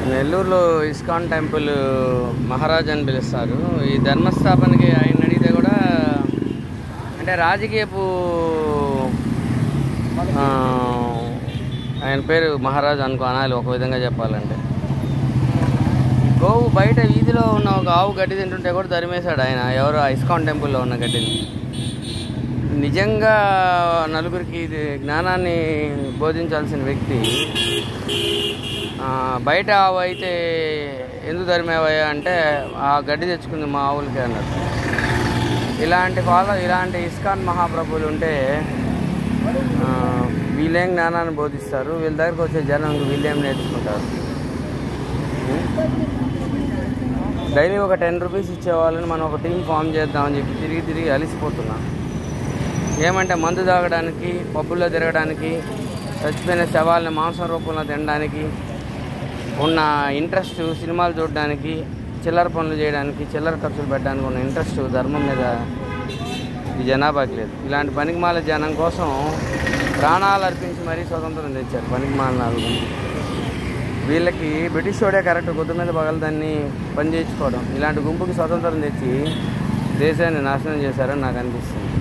నెల్లూరులో ISKCON temple Maharaj అని పిలుస్తారు. ఈ ధర్మస్థాపనకి ఆయన అడిగితే కూడా అంటే రాజకీయపు ఆయన పేరు మహారాజ్ అనాలి ఒక విధంగా చెప్పాలంటే. గోవు బయట వీధిలో ఉన్న ఒక ఆవు గడ్డి తింటుంటే కూడా ధరిమేశాడు ఆయన, ఎవరు ఇస్కాన్ టెంపుల్లో ఉన్న గడ్డిని. నిజంగా నలుగురికి జ్ఞానాన్ని బోధించాల్సిన వ్యక్తి బయట ఆవు అయితే ఎందుకు ధరిమేవయ్యా అంటే ఆ గడ్డి తెచ్చుకుంది మా ఆవులకి అన్నట్టు. ఇలాంటి ఇస్కాన్ మహాప్రభువులు ఉంటే వీళ్ళేం జ్ఞానాన్ని బోధిస్తారు, వీళ్ళ దగ్గరకు వచ్చే జనం వీళ్ళేం నేర్చుకుంటారు. డైలీ ఒక 10 రూపీస్ ఇచ్చేవాళ్ళని మనం ఒక టీం ఫామ్ చేద్దామని చెప్పి తిరిగి అలిసిపోతున్నాం. ఏమంటే మందు తాగడానికి, పబ్బుల్లో తిరగడానికి, చచ్చిపోయిన శవాలని మాంసం రూపంలో తినడానికి ఉన్న ఇంట్రెస్ట్, సినిమాలు చూడడానికి, చిల్లర పనులు చేయడానికి, చిల్లర ఖర్చులు పెట్టడానికి ఉన్న ఇంట్రెస్ట్ ధర్మం మీద ఈ జనాభాకి లేదు. ఇలాంటి పనికిమాల జనం కోసం ప్రాణాలు అర్పించి మరీ స్వతంత్రం తెచ్చారు పనికిమాల నాలుగు. వీళ్ళకి బ్రిటిష్ వాడే కరెక్ట్, గుద్ద మీద పగలదాన్ని పని చేయించుకోవడం. ఇలాంటి గుంపుకి స్వతంత్రం తెచ్చి దేశాన్ని నాశనం చేశారని నాకు అనిపిస్తుంది.